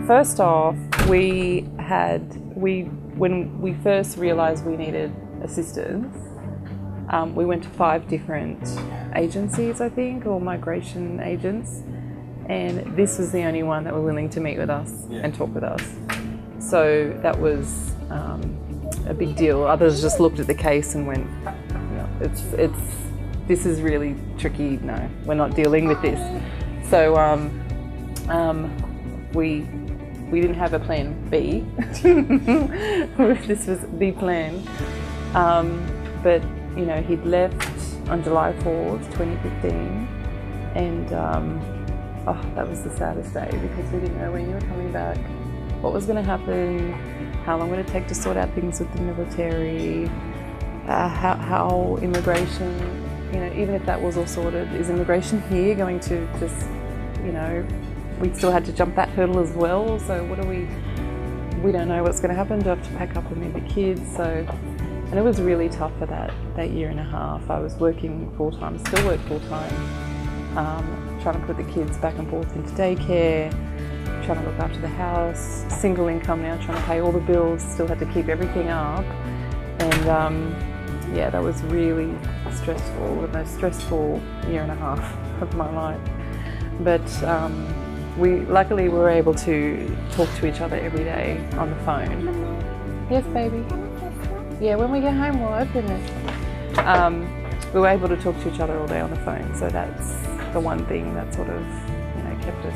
First off, when we first realised we needed assistance, we went to 5 different agencies, I think, or migration agents, and this was the only one that were willing to meet with us and talk with us. So that was a big deal. Others just looked at the case and went, no, this is really tricky. No, we're not dealing with this. So we didn't have a plan B. This was the plan. But you know, he'd left on July 4th, 2015, and that was the saddest day because we didn't know when you were coming back, what was going to happen, how long would it take to sort out things with the military, how immigration, you know, even if that was all sorted, is immigration here going to just, you know, we still had to jump that hurdle as well. So what do we don't know what's going to happen. Do I have to pack up and meet the kids? So, and it was really tough for that year and a half. I was working full-time, still work full-time, trying to put the kids back and forth into daycare, trying to look after the house, single income now, trying to pay all the bills, still had to keep everything up. And yeah, that was really stressful, the most stressful year and a half of my life. But we luckily were able to talk to each other every day on the phone. Yes, baby. Yeah, when we get home, we'll open it. We were able to talk to each other all day on the phone, so that's the one thing that sort of, you know, kept us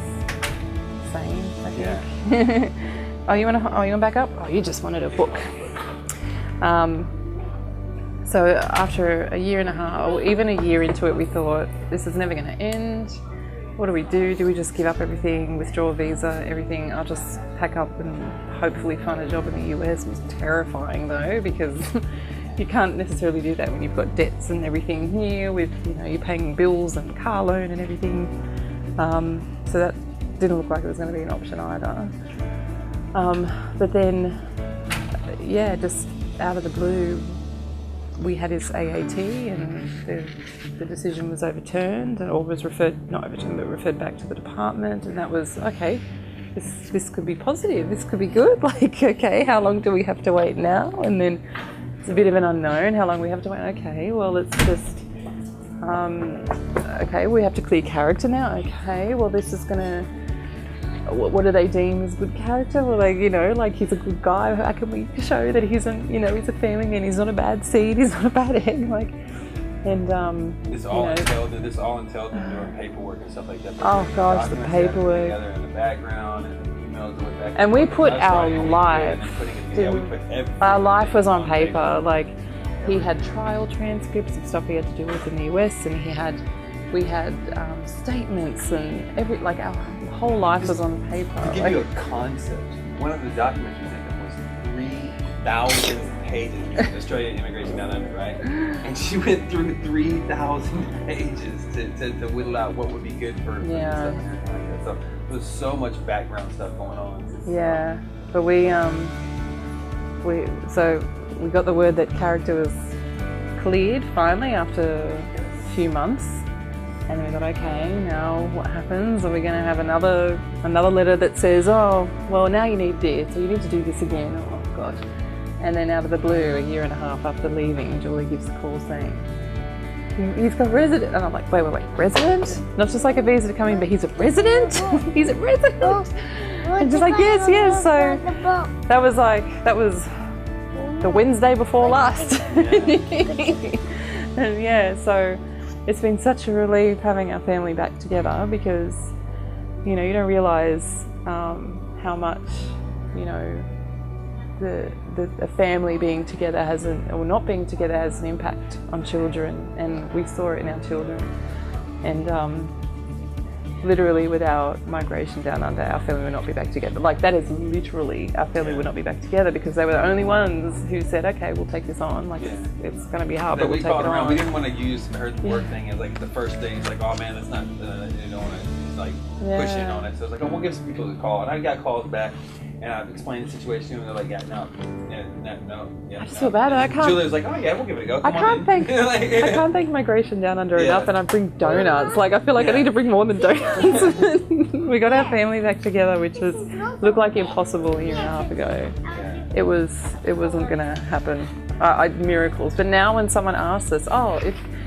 sane, I think. Yeah. Oh, you want to back up? Oh, you just wanted a book. So after a year and a half, or even a year into it, we thought, this is never going to end. What do we do? Do we just give up everything, withdraw a visa, everything? I'll just pack up and hopefully find a job in the US. It was terrifying though, because you can't necessarily do that when you've got debts and everything here with, you know, you're paying bills and car loan and everything. So that didn't look like it was going to be an option either. But then, yeah, just out of the blue, we had his AAT and the decision was overturned, or was not overturned, but referred back to the department, and that was, okay, this could be positive, this could be good, like, okay, how long do we have to wait now? And then it's a bit of an unknown, how long we have to wait, okay, well, it's just, okay, we have to clear character now, okay, well, this is gonna, what do they deem as good character? Well, like, you know, like, he's a good guy. How can we show that he's a, you know, he's a family man, he's not a bad seed, he's not a bad egg, like, and this all entailed doing paperwork and stuff like that. Oh gosh, the paperwork. Together in the background and the emails that went back. And we put our life. Our life was on paper. Like, he had trial transcripts of stuff he had to do with in the US, and we had statements and our whole life was on paper. To give you a concept, one of the documents we sent them was 3,000 pages. Australian Immigration Downunder, right? And she went through 3,000 pages to whittle out what would be good for stuff and everything like that. So there's so much background stuff going on. Yeah, but we got the word that character was cleared finally after a few months. And we thought, okay, now what happens? Are we going to have another letter that says, oh, well, now you need this, or you need to do this again? Oh, God. And then out of the blue, a year and a half after leaving, Julie gives a call saying, he's got resident. And I'm like, wait, resident? Not just like a visa to come in, but he's a resident? He's a resident? And just like, yes. So that was the Wednesday before last. And yeah, so it's been such a relief having our family back together, because, you know, you don't realise how much, you know, the family being together or not being together has an impact on children, and we saw it in our children. And literally, without Migration Downunder, our family would not be back together. Like, that is literally, our family would not be back together, because they were the only ones who said, okay, we'll take this on. Like, it's going to be hard, but we'll take it on. We didn't want to use the work thing as like the first thing. It's like, oh man, that's not, you don't want to like push in on it. So it's like, oh, we'll give some people a call. And I got calls back, and I explained the situation, and they're like, no. I just feel bad. I can't. Julia was like, oh yeah, we'll give it a go. I can't thank Migration Downunder enough, and I bring donuts. Like, I feel like I need to bring more than donuts. We got our family back together, which was looked like impossible a year and a half ago. It wasn't gonna happen. Miracles. But now when someone asks us, oh,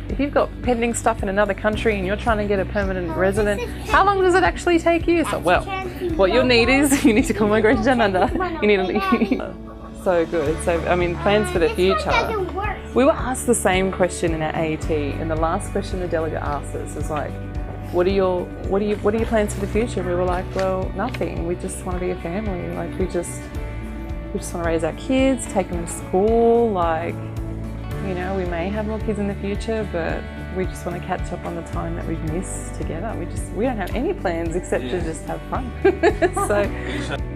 if you've got pending stuff in another country and you're trying to get a permanent resident, how long does it actually take you? So, well, what you'll need is you need to call Migration Downunder. You need so good. So, I mean, plans for the future. We were asked the same question in our AAT, and the last question the delegate asked us was like, what are your plans for the future? We were like, well, nothing. We just want to be a family. Like, we just want to raise our kids, take them to school. Like, you know, we may have more kids in the future, but we just want to catch up on the time that we've missed together. We don't have any plans except to just have fun. So.